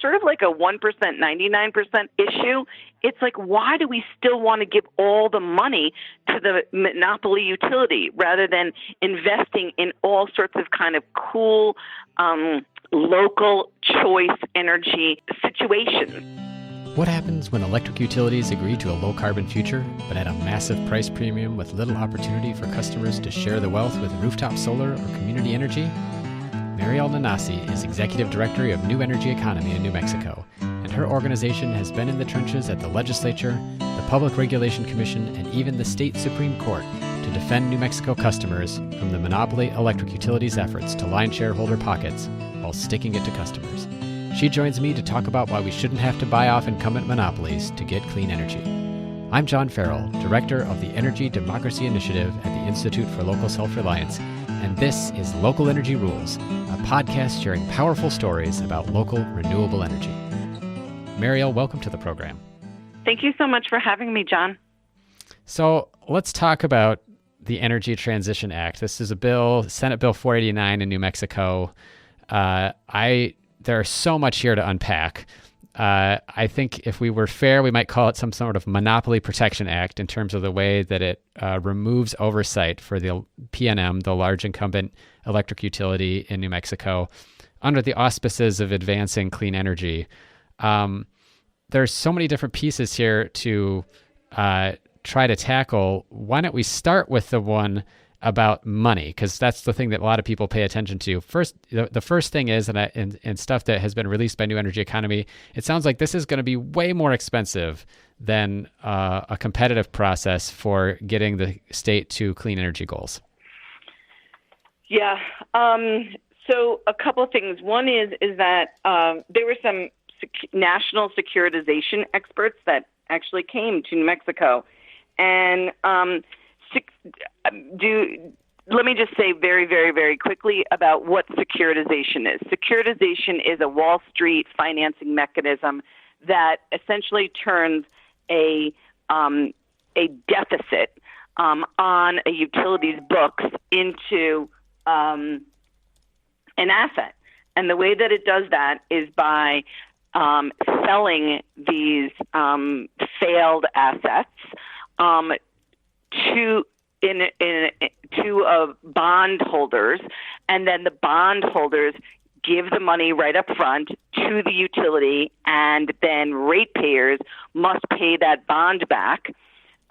sort of like a 1%, 99% issue. It's like, why do we still want to give all the money to the monopoly utility rather than investing in all sorts of kind of cool local choice energy situations? What happens when electric utilities agree to a low-carbon future, but at a massive price premium with little opportunity for customers to share the wealth with rooftop solar or community energy? Mariel Nanasi is Executive Director of New Energy Economy in New Mexico, and her organization has been in the trenches at the legislature, the Public Regulation Commission, and even the state Supreme Court to defend New Mexico customers from the monopoly electric utilities' efforts to line shareholder pockets while sticking it to customers. She joins me to talk about why we shouldn't have to buy off incumbent monopolies to get clean energy. I'm John Farrell, Director of the Energy Democracy Initiative at the Institute for Local Self-Reliance, and this is Local Energy Rules, a podcast sharing powerful stories about local renewable energy. Mariel, welcome to the program. Thank you so much for having me, John. So let's talk about the Energy Transition Act. This is a bill, Senate Bill 489 in New Mexico. There's so much here to unpack. I think if we were fair, we might call it some sort of Monopoly Protection Act in terms of the way that it removes oversight for the PNM, the large incumbent electric utility in New Mexico, under the auspices of advancing clean energy. There's so many different pieces here to try to tackle. Why don't we start with the one about money, because that's the thing that a lot of people pay attention to. First, the first thing is, and stuff that has been released by New Energy Economy, it sounds like this is going to be way more expensive than a competitive process for getting the state to clean energy goals. Yeah. So a couple of things. One is that there were some national securitization experts that actually came to New Mexico, and let me just say very, very, very quickly about what securitization is. Securitization is a Wall Street financing mechanism that essentially turns a deficit on a utility's books into an asset. And the way that it does that is by selling these failed assets to bondholders, and then the bondholders give the money right up front to the utility, and then ratepayers must pay that bond back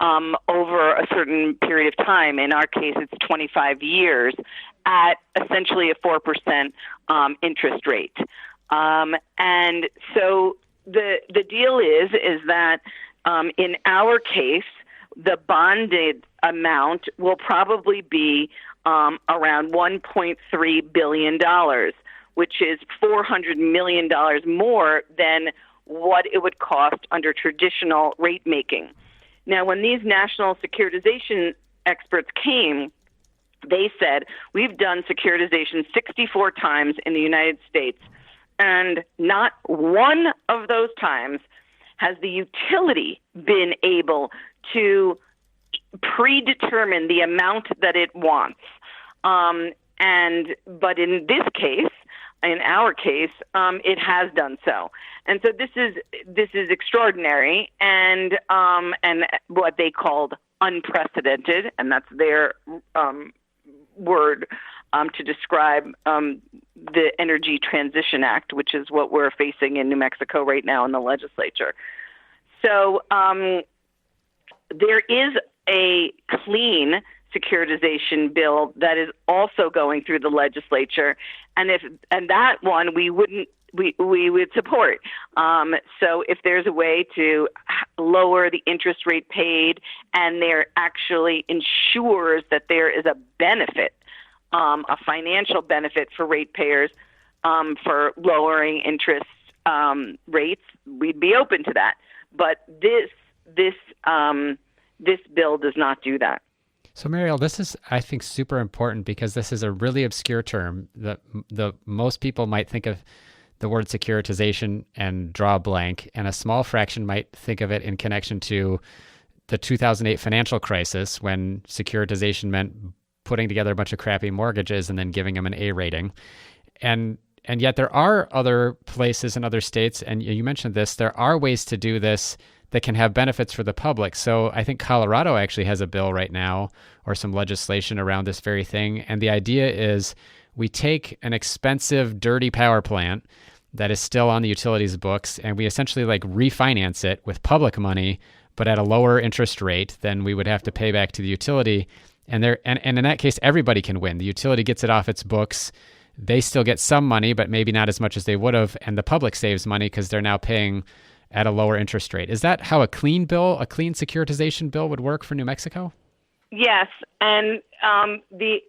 over a certain period of time. In our case, it's 25 years at essentially a 4% interest rate. And so the deal is that in our case, the bonded amount will probably be around $1.3 billion, which is $400 million more than what it would cost under traditional rate making. Now, when these national securitization experts came, they said, we've done securitization 64 times in the United States, and not one of those times has the utility been able to predetermine the amount that it wants. But in this case, in our case, it has done so. And so this is extraordinary and what they called unprecedented, and that's their word to describe the Energy Transition Act, which is what we're facing in New Mexico right now in the legislature. So there is a clean securitization bill that is also going through the legislature, and that one we would support. So if there's a way to lower the interest rate paid, and there actually ensures that there is a benefit, a financial benefit for ratepayers for lowering interest rates, we'd be open to that. But this bill does not do that. So, Mariel, this is, I think, super important because this is a really obscure term that most people might think of the word securitization and draw a blank, and a small fraction might think of it in connection to the 2008 financial crisis, when securitization meant putting together a bunch of crappy mortgages and then giving them an A rating. And And yet there are other places in other states, and you mentioned this, there are ways to do this that can have benefits for the public. So I think Colorado actually has a bill right now or some legislation around this very thing. And the idea is we take an expensive, dirty power plant that is still on the utilities books, and we essentially like refinance it with public money, but at a lower interest rate than we would have to pay back to the utility. And in that case, everybody can win. The utility gets it off its books. They still get some money, but maybe not as much as they would have. And the public saves money because they're now paying at a lower interest rate. Is that how a clean securitization bill would work for New Mexico? Yes. And the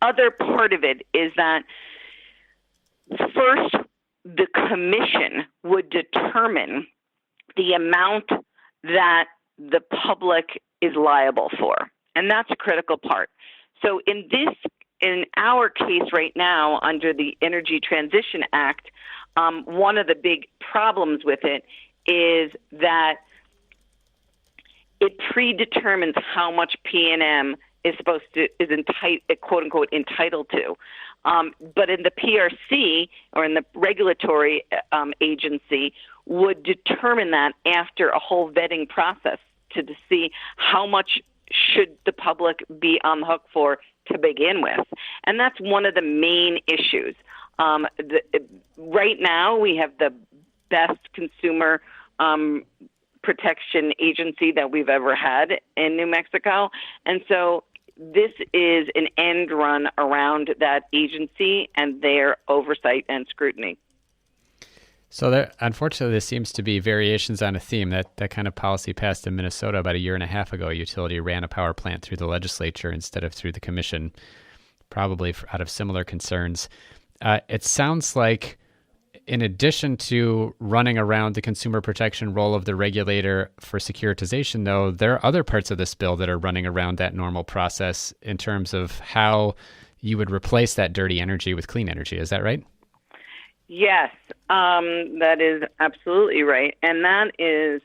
other part of it is that first, the commission would determine the amount that the public is liable for. And that's a critical part. So in our case right now, under the Energy Transition Act, one of the big problems with it is that it predetermines how much P&M is quote unquote entitled to. But in the PRC or in the regulatory agency would determine that after a whole vetting process to see how much should the public be on the hook for to begin with. And that's one of the main issues. Right now, we have the best consumer protection agency that we've ever had in New Mexico. And so this is an end run around that agency and their oversight and scrutiny. So unfortunately, there seems to be variations on a theme. That kind of policy passed in Minnesota about a year and a half ago. A utility ran a power plant through the legislature instead of through the commission, probably out of similar concerns. It sounds like in addition to running around the consumer protection role of the regulator for securitization, though, there are other parts of this bill that are running around that normal process in terms of how you would replace that dirty energy with clean energy. Is that right? Yes, that is absolutely right. And that is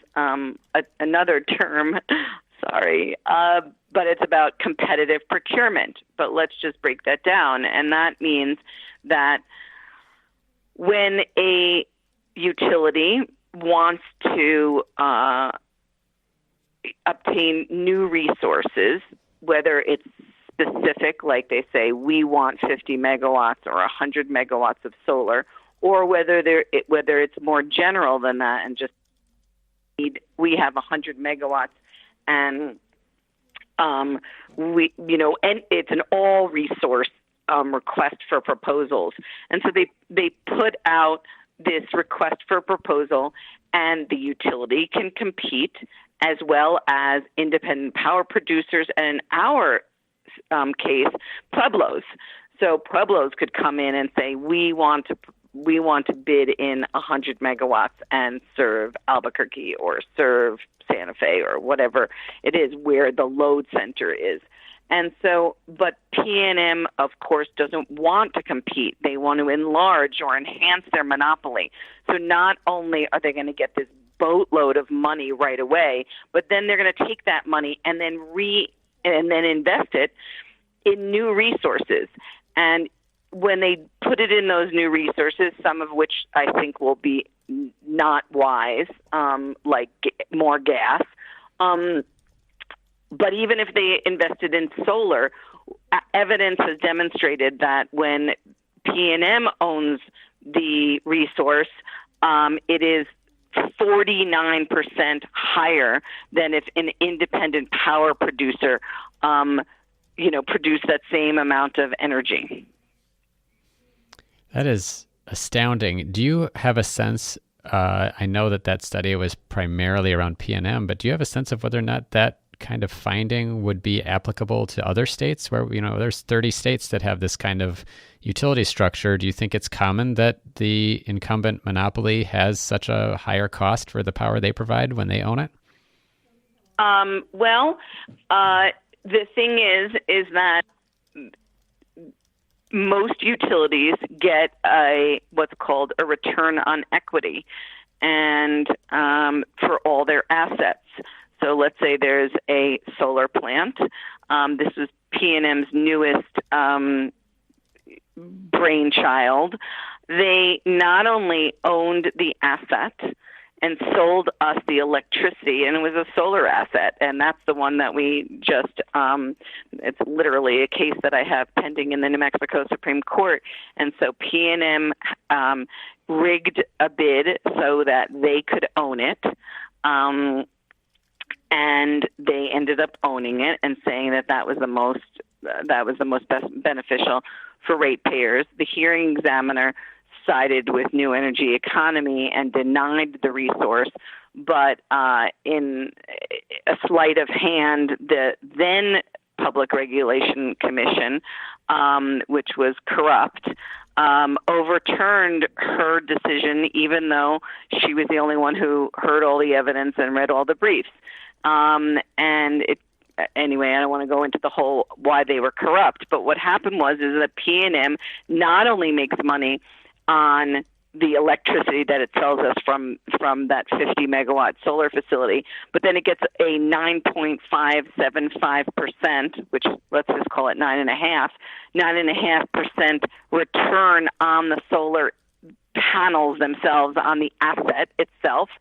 another term, sorry, but it's about competitive procurement. But let's just break that down. And that means that when a utility wants to obtain new resources, whether it's specific, like they say, we want 50 megawatts or 100 megawatts of solar, or whether it's more general than that and just we have 100 megawatts and and it's an all resource request for proposals. And so they put out this request for proposal, and the utility can compete as well as independent power producers, and in our case, Pueblos. So Pueblos could come in and say, we want to bid in 100 megawatts and serve Albuquerque or serve Santa Fe or whatever it is where the load center is. And so, but PNM, of course, doesn't want to compete. They want to enlarge or enhance their monopoly. So not only are they going to get this boatload of money right away, but then they're going to take that money and then invest it in new resources. And when they put it in those new resources, some of which I think will be not wise, like more gas, but even if they invested in solar, evidence has demonstrated that when PNM owns the resource, it is 49% higher than if an independent power producer, produced that same amount of energy. That is astounding. Do you have a sense, I know that study was primarily around PNM, but do you have a sense of whether or not that kind of finding would be applicable to other states where, there's 30 states that have this kind of utility structure? Do you think it's common that the incumbent monopoly has such a higher cost for the power they provide when they own it? The thing is that most utilities get what's called a return on equity, and for all their assets. So let's say there's a solar plant. This is PNM's newest brainchild. They not only owned the asset and sold us the electricity, and it was a solar asset, and that's the one that we just, it's literally a case that I have pending in the New Mexico Supreme Court, and so PNM rigged a bid so that they could own it, and they ended up owning it and saying that that was the most beneficial for ratepayers. The hearing examiner sided with New Energy Economy and denied the resource, but in a sleight of hand, the then Public Regulation Commission, which was corrupt, overturned her decision, even though she was the only one who heard all the evidence and read all the briefs. Anyway, I don't want to go into the whole why they were corrupt, but what happened is that PNM not only makes money on the electricity that it sells us from that 50 megawatt solar facility, but then it gets a 9.575%, which let's just call it 9.5% return on the solar panels themselves, on the asset itself.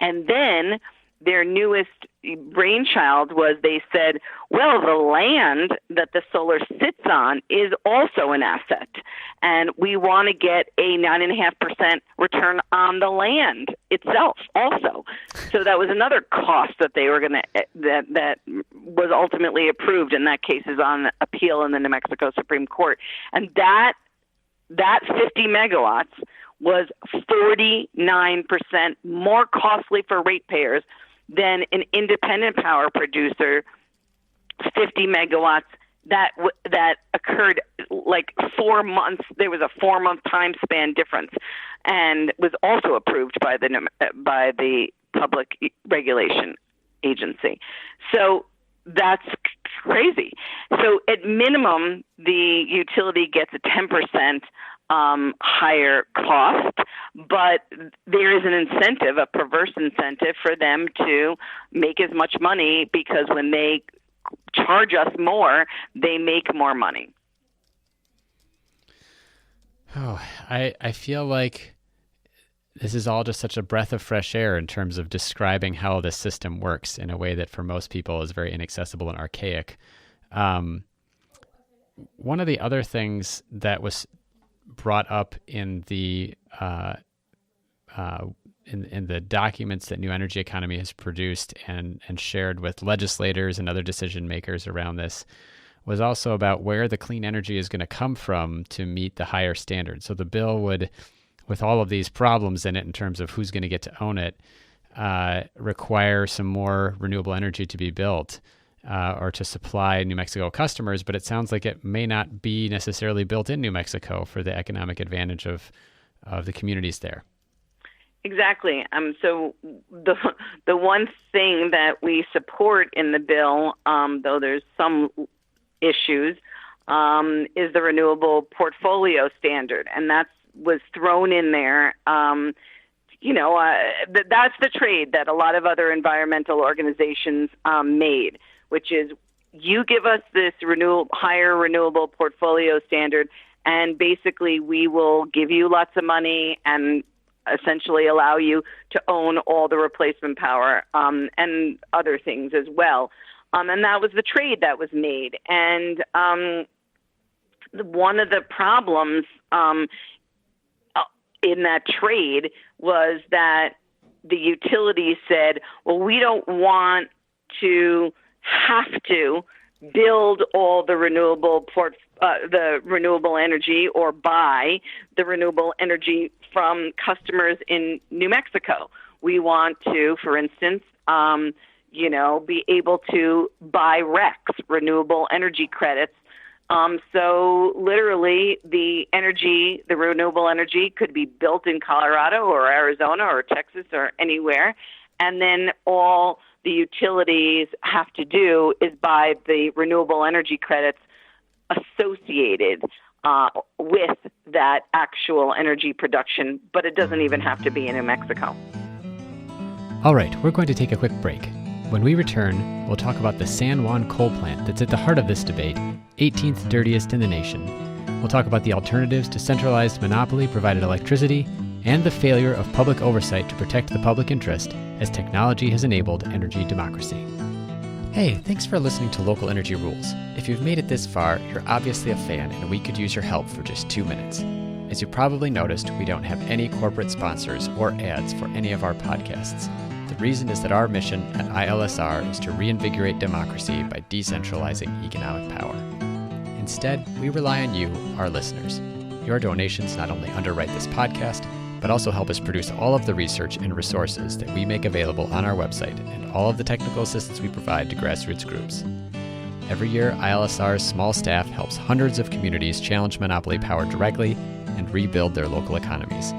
And then their newest brainchild was they said, well, the land that the solar sits on is also an asset, and we want to get a 9.5% return on the land itself also. So that was another cost that they were going to, that was ultimately approved, and that case is on appeal in the New Mexico Supreme Court. And that 50 megawatts was 49% more costly for ratepayers than an independent power producer, 50 megawatts, that occurred like 4 months. There was a 4-month time span difference, and was also approved by the Public Regulation Agency. So that's crazy. So at minimum, the utility gets a 10% higher cost, but there is an incentive, a perverse incentive, for them to make as much money, because when they charge us more, they make more money. Oh, I feel like this is all just such a breath of fresh air in terms of describing how this system works in a way that for most people is very inaccessible and archaic. One of the other things that was brought up in the in the documents that New Energy Economy has produced and shared with legislators and other decision makers around this was also about where the clean energy is going to come from to meet the higher standards. So the bill would, with all of these problems in it in terms of who's going to get to own it, require some more renewable energy to be built or to supply New Mexico customers, but it sounds like it may not be necessarily built in New Mexico for the economic advantage of the communities there. Exactly. So the one thing that we support in the bill, though there's some issues, is the renewable portfolio standard, and that was thrown in there. That's the trade that a lot of other environmental organizations made, which is you give us this higher renewable portfolio standard, and basically we will give you lots of money and essentially allow you to own all the replacement power and other things as well. And that was the trade that was made. And one of the problems in that trade was that the utilities said, well, we don't want to have to build all the renewable energy or buy the renewable energy from customers in New Mexico. We want to, for instance, be able to buy RECs, renewable energy credits. So literally the renewable energy could be built in Colorado or Arizona or Texas or anywhere. And then all the utilities have to do is buy the renewable energy credits associated with that actual energy production, but it doesn't even have to be in New Mexico. All right, we're going to take a quick break. When we return, we'll talk about the San Juan coal plant that's at the heart of this debate, 18th dirtiest in the nation. We'll talk about the alternatives to centralized monopoly-provided electricity and the failure of public oversight to protect the public interest as technology has enabled energy democracy. Hey, thanks for listening to Local Energy Rules. If you've made it this far, you're obviously a fan and we could use your help for just 2 minutes. As you probably noticed, we don't have any corporate sponsors or ads for any of our podcasts. The reason is that our mission at ILSR is to reinvigorate democracy by decentralizing economic power. Instead, we rely on you, our listeners. Your donations not only underwrite this podcast, but also help us produce all of the research and resources that we make available on our website and all of the technical assistance we provide to grassroots groups. Every year, ILSR's small staff helps hundreds of communities challenge monopoly power directly and rebuild their local economies.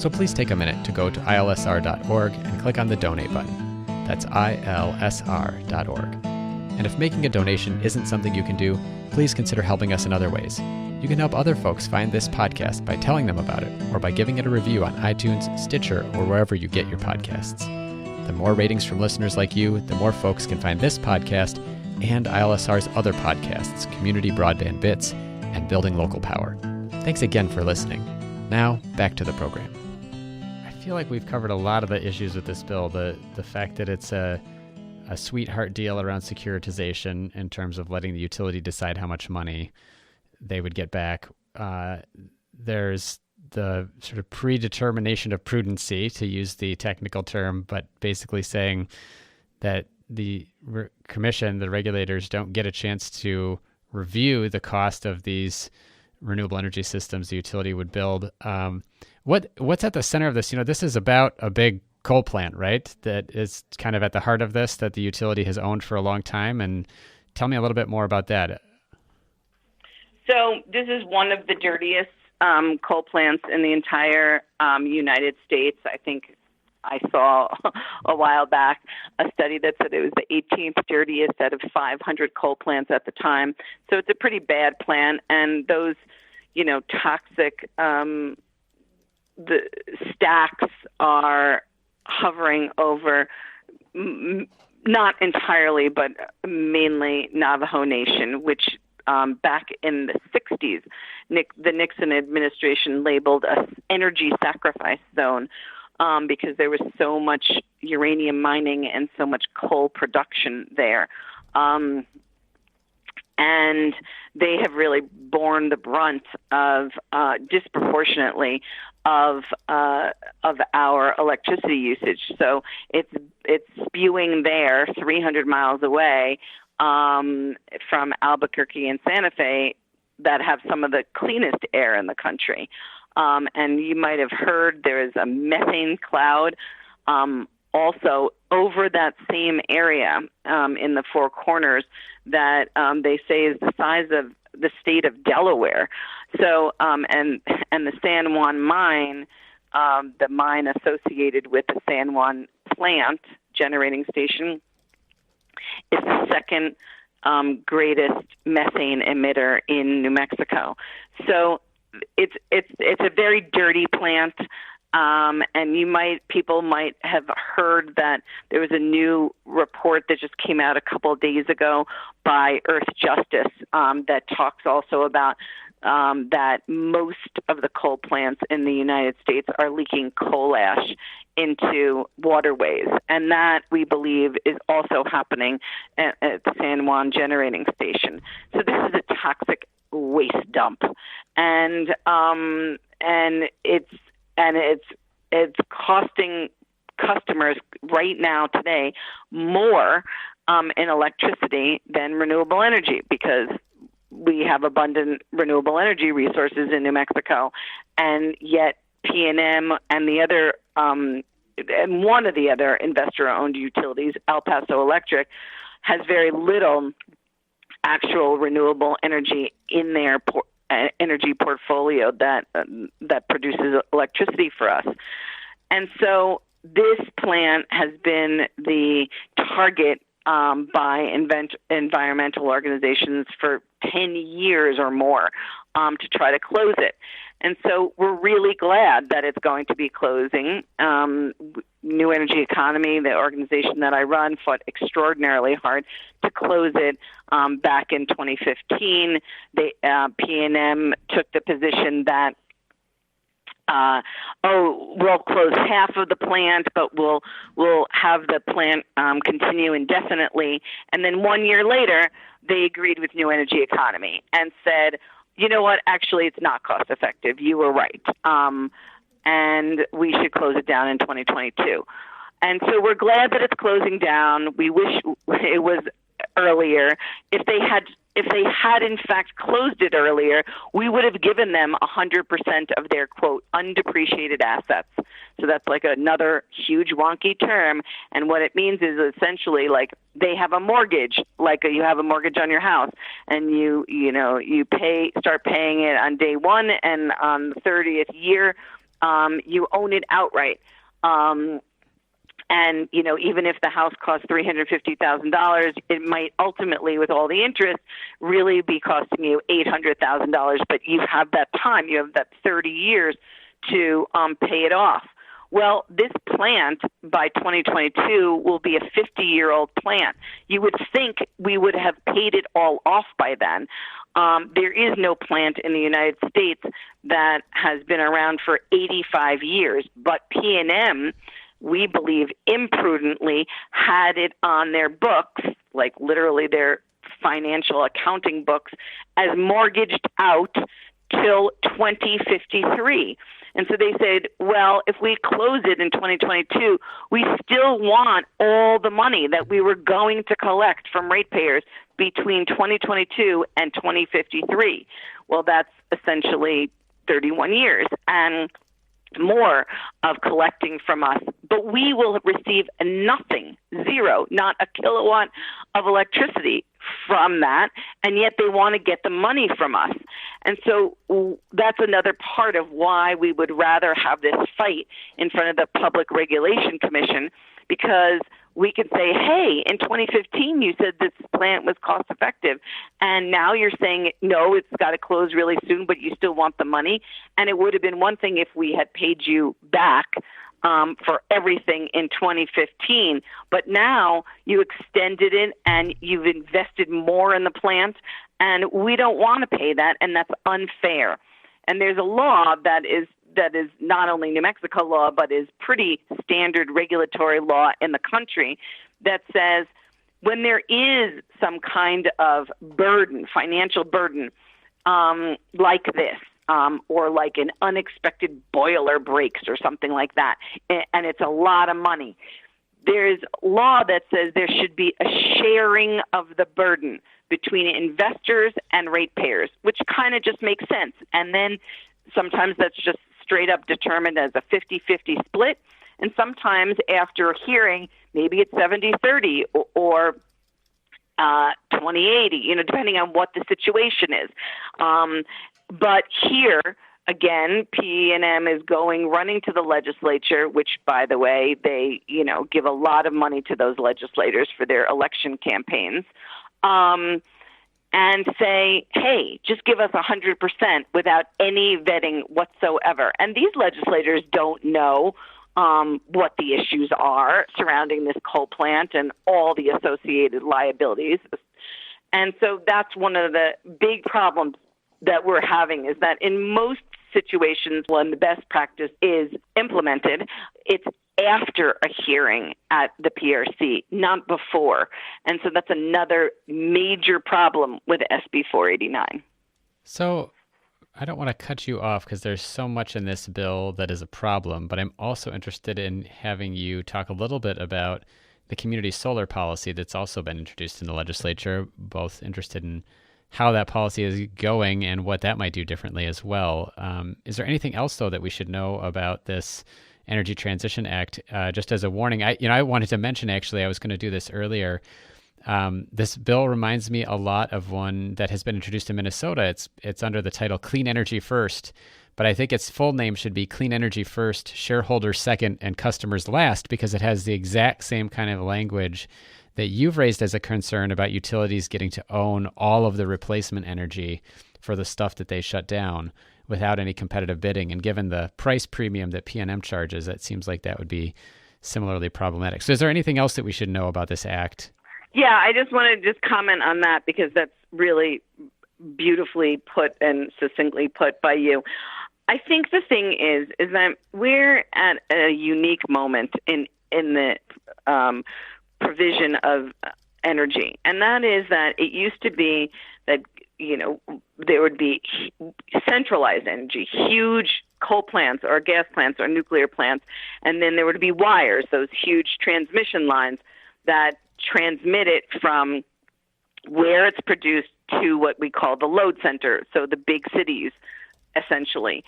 So please take a minute to go to ilsr.org and click on the donate button. That's ilsr.org. And if making a donation isn't something you can do, please consider helping us in other ways. You can help other folks find this podcast by telling them about it or by giving it a review on iTunes, Stitcher, or wherever you get your podcasts. The more ratings from listeners like you, the more folks can find this podcast and ILSR's other podcasts, Community Broadband Bits and Building Local Power. Thanks again for listening. Now, back to the program. I feel like we've covered a lot of the issues with this bill. The fact that it's a sweetheart deal around securitization in terms of letting the utility decide how much money they would get back. There's the sort of predetermination of prudency, to use the technical term, but basically saying that the commission, the regulators, don't get a chance to review the cost of these renewable energy systems the utility would build. What's at the center of this? This is about a big coal plant, right? That is kind of at the heart of this, that the utility has owned for a long time. And tell me a little bit more about that. So this is one of the dirtiest coal plants in the entire United States. I think I saw a while back a study that said it was the 18th dirtiest out of 500 coal plants at the time. So it's a pretty bad plant. And those, toxic the stacks are hovering over, not entirely, but mainly Navajo Nation, which back in the 60s, the Nixon administration labeled a energy sacrifice zone because there was so much uranium mining and so much coal production there. And they have really borne the brunt of disproportionately of our electricity usage. So it's spewing there 300 miles away from Albuquerque and Santa Fe that have some of the cleanest air in the country. And you might have heard there is a methane cloud also over that same area in the Four Corners that they say is the size of the state of Delaware. So, and the San Juan mine, the mine associated with the San Juan plant generating station, is the second greatest methane emitter in New Mexico. So it's a very dirty plant. And people might have heard that there was a new report that just came out a couple of days ago by Earth Justice that talks also about that most of the coal plants in the United States are leaking coal ash into waterways. And that, we believe, is also happening at the San Juan generating station. So this is a toxic waste dump. And it's costing customers right now today more in electricity than renewable energy, because we have abundant renewable energy resources in New Mexico, and yet PNM and the other and one of the other investor-owned utilities, El Paso Electric, has very little actual renewable energy in their energy portfolio that produces electricity for us. And so this plant has been the target by environmental organizations for 10 years or more to try to close it. And so we're really glad that it's going to be closing. New Energy Economy, the organization that I run, fought extraordinarily hard to close it back in 2015. PNM took the position that we'll close half of the plant, but we'll have the plant continue indefinitely. And then 1 year later, they agreed with New Energy Economy and said, you know what, actually it's not cost effective. You were right. And we should close it down in 2022. And so we're glad that it's closing down. We wish it was earlier. If they had in fact closed it earlier, we would have given them 100% of their, quote, undepreciated assets. So that's like another huge wonky term. And what it means is essentially like they have a mortgage, like you have a mortgage on your house, and you start paying it on day one, and on the 30th year, you own it outright. And, even if the house costs $350,000, it might ultimately, with all the interest, really be costing you $800,000. But you have that time, you have that 30 years to pay it off. Well, this plant by 2022 will be a 50-year-old plant. You would think we would have paid it all off by then. There is no plant in the United States that has been around for 85 years, but PNM, we believe imprudently, had it on their books, like literally their financial accounting books, as mortgaged out till 2053. And so they said, well, if we close it in 2022, we still want all the money that we were going to collect from ratepayers between 2022 and 2053. Well, that's essentially 31 years and more of collecting from us. But we will receive nothing, zero, not a kilowatt of electricity from that, and yet they want to get the money from us. And so that's another part of why we would rather have this fight in front of the Public Regulation Commission, because we could say, hey, in 2015 you said this plant was cost effective, and now you're saying, no, it's got to close really soon, but you still want the money. And it would have been one thing if we had paid you back for everything in 2015, but now you extended it and you've invested more in the plant, and we don't want to pay that, and that's unfair. And there's a law that is not only New Mexico law, but is pretty standard regulatory law in the country, that says when there is some kind of burden, financial burden, like this, or like an unexpected boiler breaks or something like that, and it's a lot of money, there's law that says there should be a sharing of the burden between investors and ratepayers, which kind of just makes sense. And then sometimes that's just straight up determined as a 50-50 split. And sometimes after a hearing, maybe it's 70-30 or 20-80, depending on what the situation is. But here, again, PNM is running to the legislature, which, by the way, they, give a lot of money to those legislators for their election campaigns, and say, hey, just give us 100% without any vetting whatsoever. And these legislators don't know what the issues are surrounding this coal plant and all the associated liabilities. And so that's one of the big problems that we're having, is that in most situations when the best practice is implemented, it's after a hearing at the PRC, not before. And so that's another major problem with SB 489. So I don't want to cut you off because there's so much in this bill that is a problem, but I'm also interested in having you talk a little bit about the community solar policy that's also been introduced in the legislature, both interested in how that policy is going and what that might do differently as well. Is there anything else, though, that we should know about this Energy Transition Act? Just as a warning, I wanted to mention, actually, I was going to do this earlier. This bill reminds me a lot of one that has been introduced in Minnesota. It's under the title Clean Energy First, but I think its full name should be Clean Energy First, Shareholders Second, and Customers Last, because it has the exact same kind of language that you've raised as a concern about utilities getting to own all of the replacement energy for the stuff that they shut down. without any competitive bidding. And given the price premium that PNM charges, that seems like that would be similarly problematic. So is there anything else that we should know about this act? Yeah, I just want to just comment on that because that's really beautifully put and succinctly put by you. I think the thing is that we're at a unique moment in the provision of energy, and that is that it used to be that there would be centralized energy, huge coal plants or gas plants or nuclear plants, and then there would be wires, those huge transmission lines that transmit it from where it's produced to what we call the load center, so the big cities, essentially.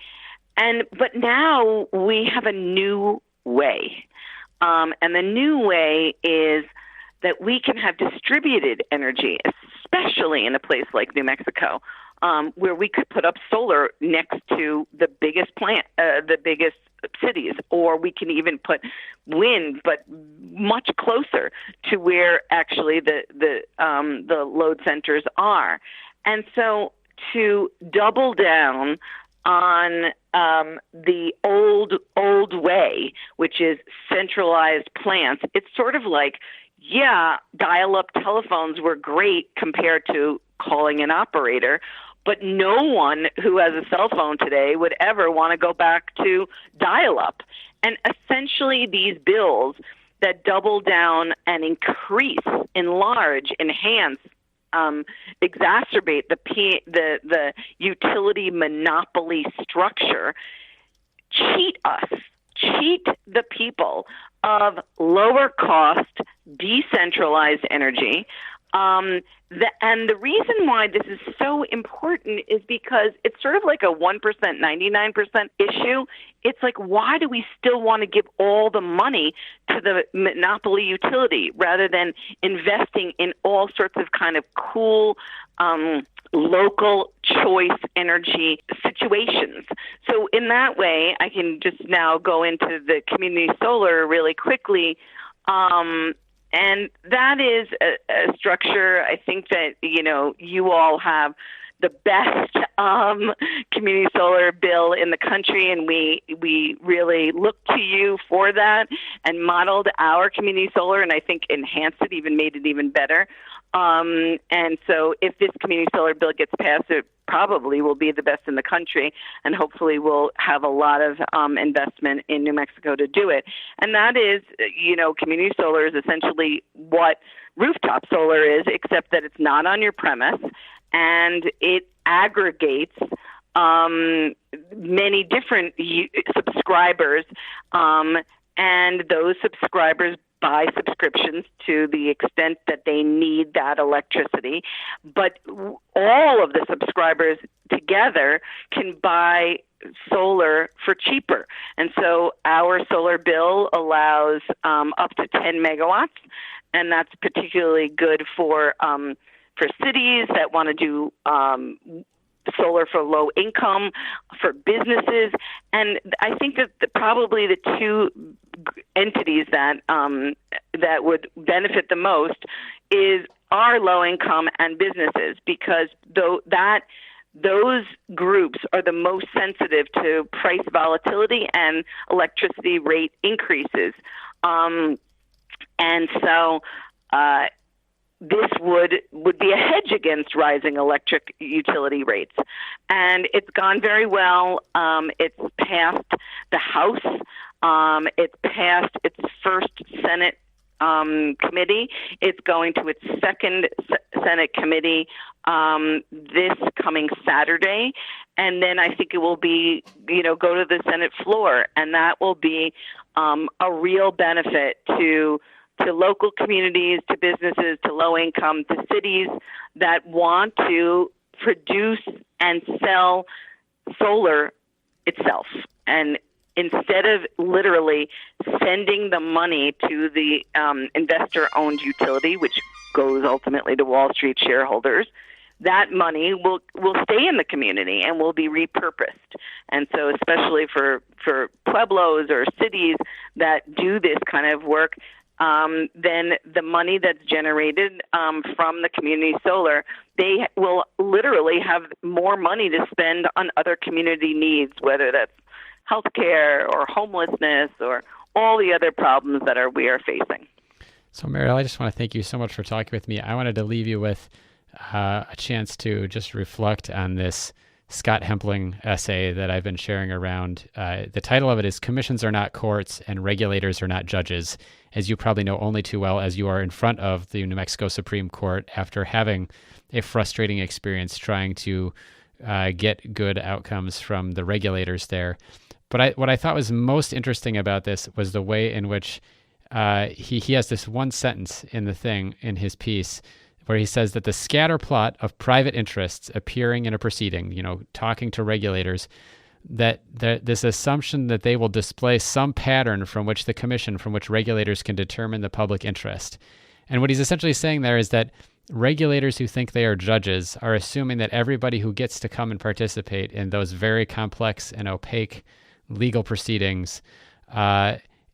But now we have a new way, and the new way is that we can have distributed energy, especially in a place like New Mexico, where we could put up solar next to the biggest cities, or we can even put wind, but much closer to where actually the load centers are. And so to double down on the old way, which is centralized plants, it's sort of like, yeah, dial-up telephones were great compared to calling an operator, but no one who has a cell phone today would ever want to go back to dial-up. And essentially these bills that double down and increase, enlarge, enhance, exacerbate the utility monopoly structure, cheat the people of lower cost, decentralized energy. And the reason why this is so important is because it's sort of like a 1%, 99% issue. It's like, why do we still want to give all the money to the monopoly utility rather than investing in all sorts of kind of cool local choice energy situations? So in that way, I can just now go into the community solar really quickly. And that is a structure, I think that, you all have the best community solar bill in the country, and we really look to you for that and modeled our community solar, and I think enhanced it, even made it even better. And so if this community solar bill gets passed, it probably will be the best in the country, and hopefully we'll have a lot of investment in New Mexico to do it. And that is, community solar is essentially what rooftop solar is, except that it's not on your premise, and it aggregates many different subscribers, and those subscribers buy subscriptions to the extent that they need that electricity. But all of the subscribers together can buy solar for cheaper. And so our solar bill allows up to 10 megawatts, and that's particularly good for cities that want to do solar for low income, for businesses. And I think that probably the two entities that would benefit the most are low income and businesses, because those groups are the most sensitive to price volatility and electricity rate increases. And so this would be a hedge against rising electric utility rates. And it's gone very well. It's passed the House. It's passed its first Senate committee. It's going to its second Senate committee this coming Saturday. And then I think it will be, go to the Senate floor. And that will be a real benefit to local communities, to businesses, to low income, to cities that want to produce and sell solar itself. And instead of literally sending the money to the investor-owned utility, which goes ultimately to Wall Street shareholders, that money will stay in the community and will be repurposed. And so especially for pueblos or cities that do this kind of work, then the money that's generated from the community solar, they will literally have more money to spend on other community needs, whether that's healthcare or homelessness or all the other problems that we are facing. So, Mariel, I just want to thank you so much for talking with me. I wanted to leave you with a chance to just reflect on this Scott Hempling essay that I've been sharing around. The title of it is "Commissions Are Not Courts and Regulators Are Not Judges," as you probably know only too well, as you are in front of the New Mexico Supreme Court after having a frustrating experience trying to get good outcomes from the regulators there. But what I thought was most interesting about this was the way in which he has this one sentence in his piece where he says that the scatter plot of private interests appearing in a proceeding, talking to regulators, that this assumption that they will display some pattern from which regulators can determine the public interest. And what he's essentially saying there is that regulators who think they are judges are assuming that everybody who gets to come and participate in those very complex and opaque legal proceedings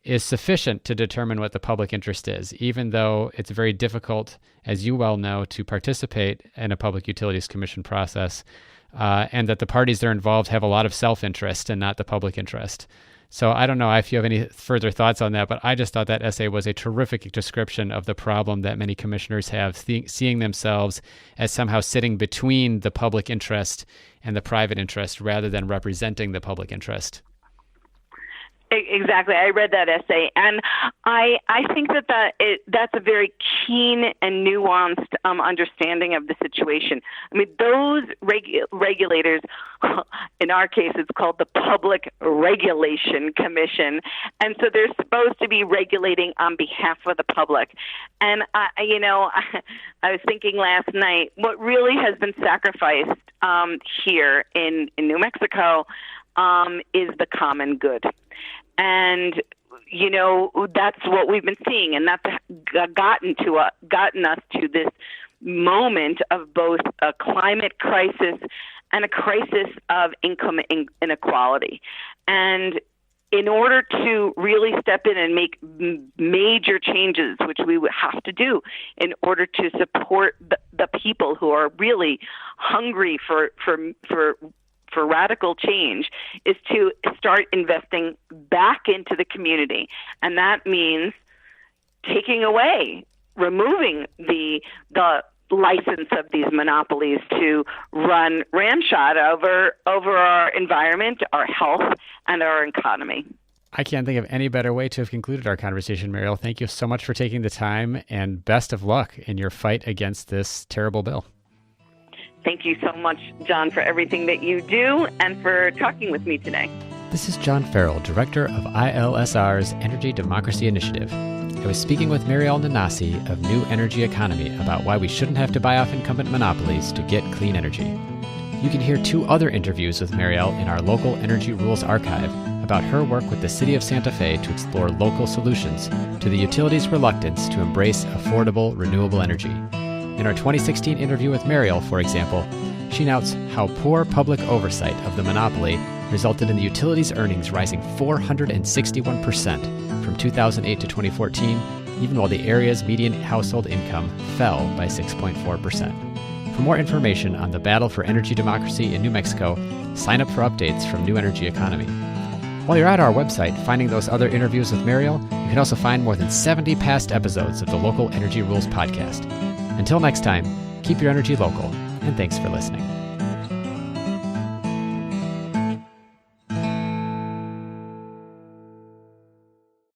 is sufficient to determine what the public interest is, even though it's very difficult, as you well know, to participate in a Public Utilities Commission process, and that the parties that are involved have a lot of self-interest and not the public interest. So I don't know if you have any further thoughts on that, but I just thought that essay was a terrific description of the problem that many commissioners have, seeing themselves as somehow sitting between the public interest and the private interest rather than representing the public interest. Exactly. I read that essay, and I think that's a very keen and nuanced understanding of the situation. I mean, those regulators, in our case, it's called the Public Regulation Commission, and so they're supposed to be regulating on behalf of the public. And I was thinking last night, what really has been sacrificed here in New Mexico is the common good. And, that's what we've been seeing, and that's gotten us to this moment of both a climate crisis and a crisis of income inequality. And in order to really step in and make major changes, which we would have to do in order to support the people who are really hungry for radical change, is to start investing back into the community. And that means removing the license of these monopolies to run ramshot over our environment, our health, and our economy. I can't think of any better way to have concluded our conversation, Mariel. Thank you so much for taking the time, and best of luck in your fight against this terrible bill. Thank you so much, John, for everything that you do and for talking with me today. This is John Farrell, Director of ILSR's Energy Democracy Initiative. I was speaking with Mariel Nanasi of New Energy Economy about why we shouldn't have to buy off incumbent monopolies to get clean energy. You can hear 2 other interviews with Mariel in our local Energy Rules archive about her work with the City of Santa Fe to explore local solutions to the utility's reluctance to embrace affordable, renewable energy. In our 2016 interview with Mariel, for example, she notes how poor public oversight of the monopoly resulted in the utility's earnings rising 461% from 2008 to 2014, even while the area's median household income fell by 6.4%. For more information on the battle for energy democracy in New Mexico, sign up for updates from New Energy Economy. While you're at our website finding those other interviews with Mariel, you can also find more than 70 past episodes of the Local Energy Rules podcast. Until next time, keep your energy local, and thanks for listening.